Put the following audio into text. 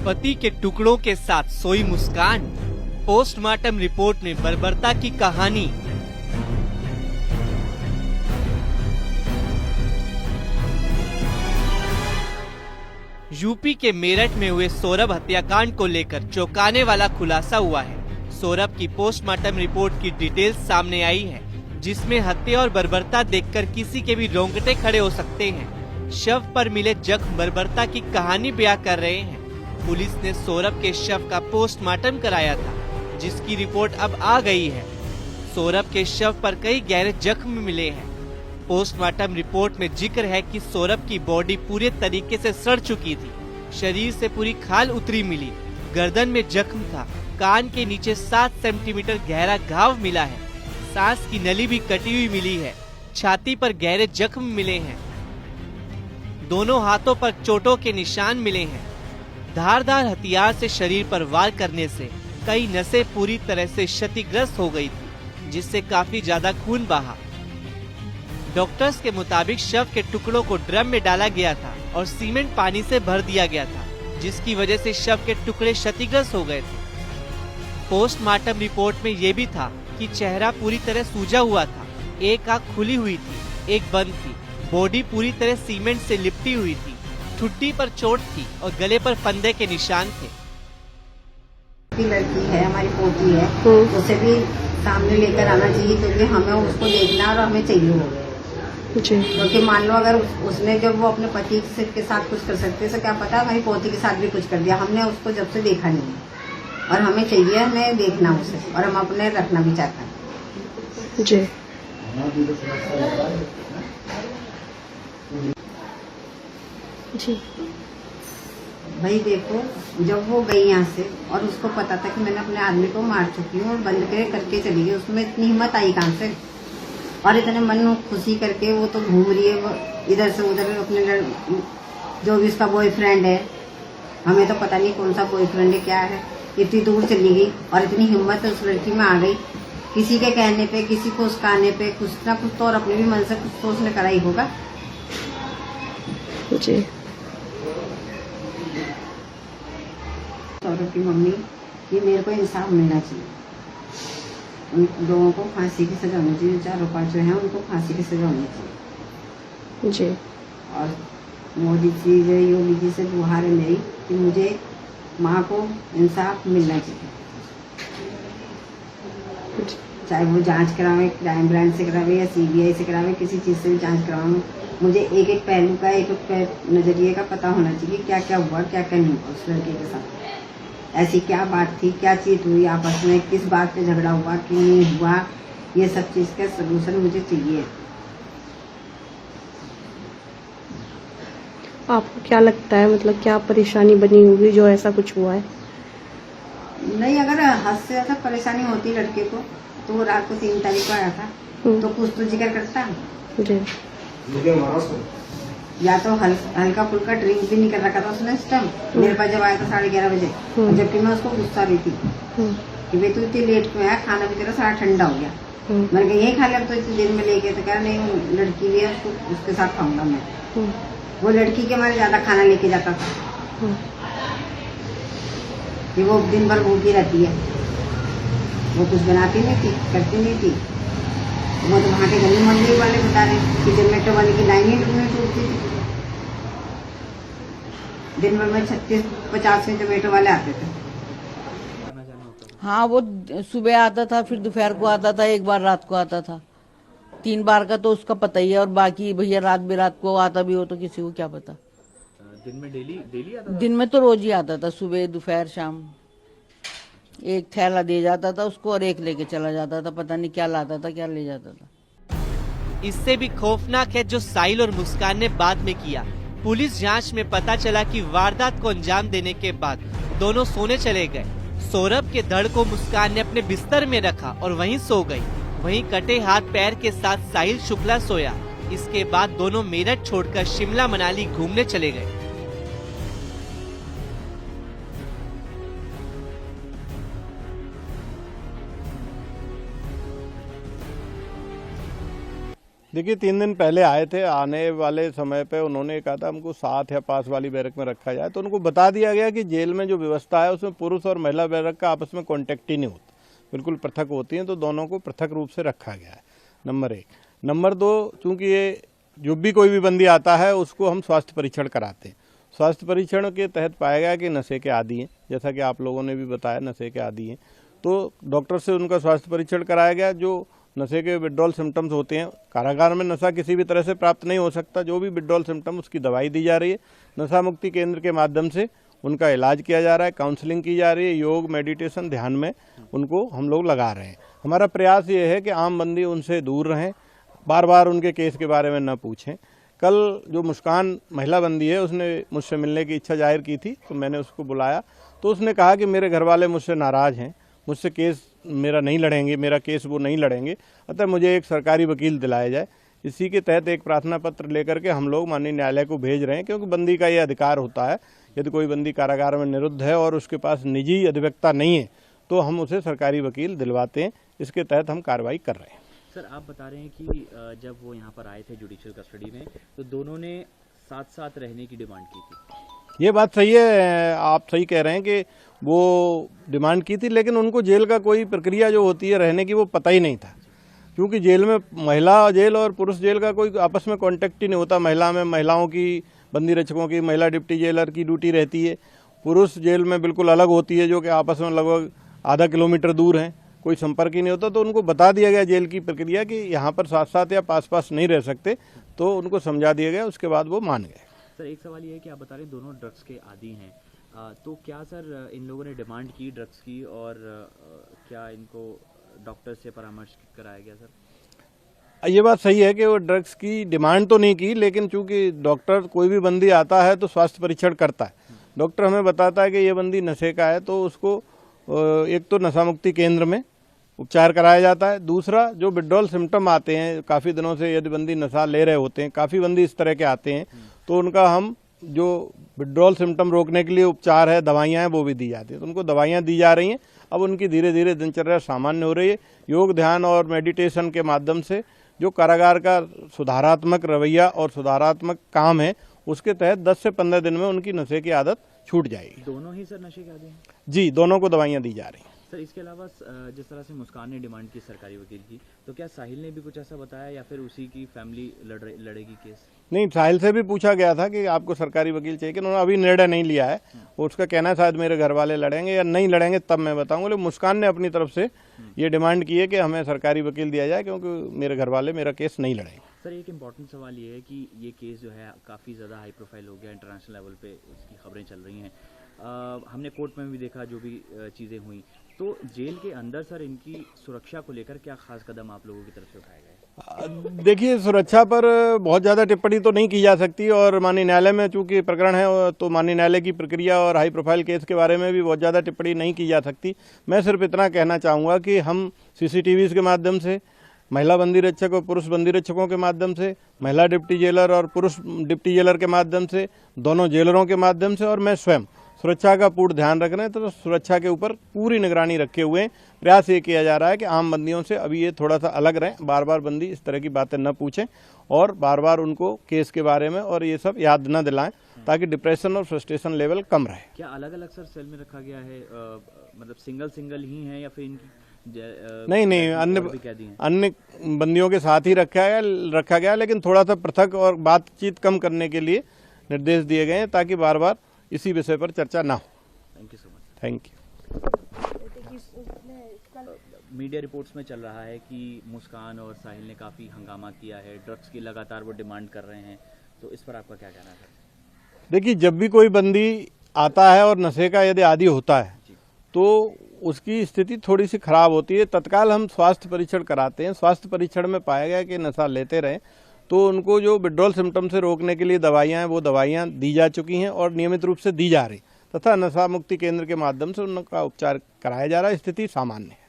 पति के टुकड़ों के साथ सोई मुस्कान, पोस्टमार्टम रिपोर्ट में बर्बरता की कहानी। यूपी के मेरठ में हुए सौरभ हत्याकांड को लेकर चौंकाने वाला खुलासा हुआ है। सौरभ की पोस्टमार्टम रिपोर्ट की डिटेल्स सामने आई है, जिसमें हत्या और बर्बरता देखकर किसी के भी रोंगटे खड़े हो सकते हैं। शव पर मिले जख्म बर्बरता की कहानी बयां कर रहे हैं। पुलिस ने सौरभ के शव का पोस्टमार्टम कराया था, जिसकी रिपोर्ट अब आ गई है। सौरभ के शव पर कई गहरे जख्म मिले हैं। पोस्टमार्टम रिपोर्ट में जिक्र है कि सौरभ की बॉडी पूरे तरीके से सड़ चुकी थी। शरीर से पूरी खाल उतरी मिली, गर्दन में जख्म था, कान के नीचे 7 सेंटीमीटर गहरा घाव मिला है, सांस की नली भी कटी हुई मिली है, छाती पर गहरे जख्म मिले हैं, दोनों हाथों पर चोटों के निशान मिले हैं। धारदार हथियार से शरीर पर वार करने से कई नसें पूरी तरह से क्षतिग्रस्त हो गई थी, जिससे काफी ज्यादा खून बहा। डॉक्टर्स के मुताबिक शव के टुकड़ों को ड्रम में डाला गया था और सीमेंट पानी से भर दिया गया था, जिसकी वजह से शव के टुकड़े क्षतिग्रस्त हो गए थे। पोस्टमार्टम रिपोर्ट में ये भी था कि चेहरा पूरी तरह सूजा हुआ था, एक आंख खुली हुई थी, एक बंद थी, बॉडी पूरी तरह सीमेंट से लिपटी हुई थी, ठुड्डी पर चोट थी और गले पर फंदे के निशान थे। लड़की है, हमारी पोती है, उसे भी सामने लेकर आना चाहिए, क्योंकि हमें उसको देखना और हमें चाहिए वो। क्योंकि मान लो अगर उसने जब वो अपने पति के साथ कुछ कर सकते तो क्या पता हमारी पोती के साथ भी कुछ कर दिया। हमने उसको जब से देखा नहीं है और हमें चाहिए, हमें देखना उसे, और हम अपने रखना भी चाहते हैं। जी जी भाई देखो, जब वो गई यहाँ से और उसको पता था कि मैंने अपने आदमी को मार चुकी हूँ और बंद करके चली गई, उसमें इतनी हिम्मत आई कहाँ से? और इतने मन खुशी करके वो तो घूम रही है, वो इधर से उधर अपने जो भी उसका बॉयफ्रेंड है, हमें तो पता नहीं कौन सा बॉयफ्रेंड है क्या है, इतनी दूर चली गई और इतनी हिम्मत उस लड़की में आ गई। किसी के कहने पे, किसी को उसकाने पे कुछ ना कुछ तो, और अपने भी मन से कुछ तो उसने करा ही होगा। जी सौरभ की मम्मी, ये मेरे को इंसाफ मिलना चाहिए, उन लोगों को फांसी की सजा होनी चाहिए, 4-5 जो हैं उनको फांसी की सजा होनी चाहिए। जी और मोदी जी, योगी जी से गुहार है मेरी कि मुझे माँ को इंसाफ मिलना चाहिए, चाहे वो जांच करावे, क्राइम ब्रांच से करावे या CBI से करावे, किसी चीज़ से भी जांच करावे। मुझे एक एक पहलू का, एक एक नजरिए का पता होना चाहिए, क्या क्या हुआ, क्या क्या नहीं हुआ उस लड़के के साथ, ऐसी क्या बात थी, क्या चीज हुई आपस में, किस बात पे झगड़ा हुआ, क्यों नहीं हुआ, ये सब चीज का सलूशन मुझे चाहिए। आपको क्या लगता है, मतलब क्या परेशानी बनी होगी जो ऐसा कुछ हुआ है? नहीं, अगर हद से ज्यादा परेशानी होती लड़के को तो वो रात को 3 तारीख को आया था, तो कुछ तो जिक्र करता। जी या तो हल्का फुल्का ड्रिंक भी नहीं कर रखा था उसने इस टाइम, मेरे पास जब आया था 11:30 बजे, जबकि मैं उसको गुस्सा रही थी कि भाई तू इतनी लेट क्यों आया, खाना भी तेरा सारा ठंडा हो गया। मैंने कहा यही खा लिया, तो इतनी देर में लेके, तो कह रहा नहीं लड़की भी है, उसके साथ खाऊंगा मैं। वो लड़की के हमारे ज्यादा खाना लेके जाता था कि वो दिन भर भूखी रहती है, वो कुछ बनाती नहीं थी, करती नहीं थी। वो तो वहाँ के गली मोहल्ले वाले बता रहे कि जोमेटो वाले की लाइन ही टूटती थी, दिन भर में 36-50 से जोमेटो वाले आते थे। हाँ, वो सुबह आता था, फिर दोपहर को आता था, एक बार रात को आता था, 3 बार का तो उसका पता ही है, और बाकी भैया रात बेरात को आता भी हो तो किसी को क्या पता। दिन में डेली आता था? दिन में तो रोज ही आता था, सुबह दोपहर शाम, एक थैला दे जाता था उसको और एक लेके चला जाता था, पता नहीं क्या लाता था, क्या ले जाता था। इससे भी खौफनाक है जो साहिल और मुस्कान ने बाद में किया। पुलिस जांच में पता चला कि वारदात को अंजाम देने के बाद दोनों सोने चले गए। सौरभ के धड़ को मुस्कान ने अपने बिस्तर में रखा और वहीं सो गई। वहीं कटे हाथ पैर के साथ साहिल शुक्ला सोया। इसके बाद दोनों मेरठ छोड़कर शिमला मनाली घूमने चले गए। देखिए 3 दिन पहले आए थे, आने वाले समय पे उन्होंने कहा था हमको साथ या पास वाली बैरक में रखा जाए, तो उनको बता दिया गया कि जेल में जो व्यवस्था है उसमें पुरुष और महिला बैरक का आपस में कॉन्टेक्ट ही नहीं होता, बिल्कुल पृथक होती हैं, तो दोनों को पृथक रूप से रखा गया है, नंबर 1। नंबर 2, चूँकि ये जो भी कोई भी बंदी आता है उसको हम स्वास्थ्य परीक्षण कराते हैं। स्वास्थ्य परीक्षण के तहत पाया गया कि नशे के आदी हैं, जैसा कि आप लोगों ने भी बताया नशे के आदी हैं, तो डॉक्टर से उनका स्वास्थ्य परीक्षण कराया गया। जो नशे के विड्रॉल सिम्टम्स होते हैं, कारागार में नशा किसी भी तरह से प्राप्त नहीं हो सकता, जो भी विड्रॉल सिम्टम उसकी दवाई दी जा रही है। नशा मुक्ति केंद्र के माध्यम से उनका इलाज किया जा रहा है, काउंसलिंग की जा रही है, योग मेडिटेशन ध्यान में उनको हम लोग लगा रहे हैं। हमारा प्रयास ये है कि आम बंदी उनसे दूर रहें, बार बार उनके केस के बारे में न पूछें। कल जो मुस्कान महिला बंदी है उसने मुझसे मिलने की इच्छा जाहिर की थी, तो मैंने उसको बुलाया, तो उसने कहा कि मेरे घर वाले मुझसे नाराज़ हैं, मुझसे केस मेरा नहीं लड़ेंगे, मेरा केस वो नहीं लड़ेंगे, अतः मुझे एक सरकारी वकील दिलाया जाए। इसी के तहत एक प्रार्थना पत्र लेकर के हम लोग माननीय न्यायालय को भेज रहे हैं, क्योंकि बंदी का ये अधिकार होता है, यदि कोई बंदी कारागार में निरुद्ध है और उसके पास निजी अधिवक्ता नहीं है तो हम उसे सरकारी वकील दिलवाते हैं। इसके तहत हम कार्रवाई कर रहे हैं। सर, आप बता रहे हैं कि जब वो यहाँ पर आए थे जुडिशियल कस्टडी में, तो दोनों ने साथ साथ रहने की डिमांड की थी। ये बात सही है, आप सही कह रहे हैं कि वो डिमांड की थी, लेकिन उनको जेल का कोई प्रक्रिया जो होती है रहने की वो पता ही नहीं था, क्योंकि जेल में महिला जेल और पुरुष जेल का कोई आपस में कॉन्टेक्ट ही नहीं होता। महिला में महिलाओं की, बंदी रक्षकों की, महिला डिप्टी जेलर की ड्यूटी रहती है, पुरुष जेल में बिल्कुल अलग होती है, जो कि आपस में लगभग आधा किलोमीटर दूर हैं, कोई संपर्क ही नहीं होता। तो उनको बता दिया गया जेल की प्रक्रिया कि यहाँ पर साथ साथ या पास पास नहीं रह सकते, तो उनको समझा दिया गया, उसके बाद वो मान गए। सर, एक सवाल ये है कि आप बता रहे हैं दोनों ड्रग्स के आदी हैं, तो क्या सर इन लोगों ने डिमांड की ड्रग्स की, और क्या इनको डॉक्टर से परामर्श कराया गया सर? ये बात सही है कि वो ड्रग्स की डिमांड तो नहीं की, लेकिन चूंकि डॉक्टर कोई भी बंदी आता है तो स्वास्थ्य परीक्षण करता है। डॉक्टर हमें बताता है कि ये बंदी नशे का है, तो उसको एक तो नशा मुक्ति केंद्र में उपचार कराया जाता है। दूसरा, जो विड्रॉल सिम्टम आते हैं काफ़ी दिनों से, यदि बंदी नशा ले रहे होते हैं, काफ़ी बंदी इस तरह के आते हैं, तो उनका हम जो विड्रॉल सिम्टम रोकने के लिए उपचार है, दवाइयाँ हैं, वो भी दी जाती हैं। तो उनको दवाइयाँ दी जा रही हैं। अब उनकी धीरे धीरे दिनचर्या सामान्य हो रही है। योग, ध्यान और मेडिटेशन के माध्यम से जो कारागार का सुधारात्मक रवैया और सुधारात्मक काम है, उसके तहत 10 से 15 दिन में उनकी नशे की आदत छूट जाएगी। दोनों ही सर नशे के आदी हैं? जी, दोनों को दवाइयाँ दी जा रही हैं। सर, इसके अलावा जिस तरह से मुस्कान ने डिमांड की सरकारी वकील की, तो क्या साहिल ने भी कुछ ऐसा बताया, या फिर उसी की फैमिली लड़ेगी केस? नहीं, साहिल से भी पूछा गया था कि आपको सरकारी वकील चाहिए, कि उन्होंने अभी निर्णय नहीं लिया है। उसका कहना है शायद मेरे घर वाले लड़ेंगे या नहीं लड़ेंगे तब मैं बताऊंगा, लेकिन मुस्कान ने अपनी तरफ से ये डिमांड की है कि हमें सरकारी वकील दिया जाए, क्योंकि मेरे घर वाले मेरा केस नहीं लड़ेंगे। सर, एक इम्पॉर्टेंट सवाल ये है कि ये केस जो है काफ़ी ज़्यादा हाई प्रोफाइल हो गया, इंटरनेशनल लेवल पे इसकी खबरें चल रही हैं। हमने कोर्ट में भी देखा जो भी चीज़ें हुई, तो जेल के अंदर सर इनकी सुरक्षा को लेकर क्या खास कदम आप लोगों की तरफ से उठाए गए? देखिए, सुरक्षा पर बहुत ज़्यादा टिप्पणी तो नहीं की जा सकती, और माननीय न्यायालय में चूंकि प्रकरण है तो माननीय न्यायालय की प्रक्रिया और हाई प्रोफाइल केस के बारे में भी बहुत ज़्यादा टिप्पणी नहीं की जा सकती। मैं सिर्फ इतना कहना चाहूँगा कि हम CCTVs के माध्यम से, महिला बंदी रक्षक और पुरुष बंदी रक्षकों के माध्यम से, महिला डिप्टी जेलर और पुरुष डिप्टी जेलर के माध्यम से, दोनों जेलरों के माध्यम से, और मैं स्वयं सुरक्षा का पूर्ण ध्यान रख रहे हैं। तो सुरक्षा के ऊपर पूरी निगरानी रखे हुए हैं। प्रयास ये किया जा रहा है कि आम बंदियों से अभी ये थोड़ा सा अलग रहें, बार बार बंदी इस तरह की बातें न पूछें और बार बार उनको केस के बारे में और ये सब याद न दिलाएं, ताकि डिप्रेशन और फ्रस्ट्रेशन लेवल कम रहे। क्या अलग अलग सर सेल में रखा गया है, मतलब सिंगल ही है, या फिर इनकी नहीं, अन्य बंदियों के साथ ही रखा गया, लेकिन थोड़ा सा पृथक और बातचीत कम करने के लिए निर्देश दिए गए हैं, ताकि बार बार इसी विषय पर चर्चा ना हो। Thank you so much. Thank you. Media reports में चल रहा है कि मुस्कान और साहिल ने काफ़ी हंगामा किया है, ड्रग्स की लगातार वो डिमांड कर रहे हैं, तो इस पर आपका क्या कहना है? देखिए, जब भी कोई बंदी आता है और नशे का यदि आदी होता है तो उसकी स्थिति थोड़ी सी खराब होती है। तत्काल हम स्वास्थ्य परीक्षण कराते हैं। स्वास्थ्य परीक्षण में पाया गया कि नशा लेते रहे तो उनको जो विड्रॉल सिम्टम से रोकने के लिए दवाइयाँ हैं, वो दवाइयाँ दी जा चुकी हैं और नियमित रूप से दी जा रही, तथा नशा मुक्ति केंद्र के माध्यम से उनका उपचार कराया जा रहा है। स्थिति सामान्य है।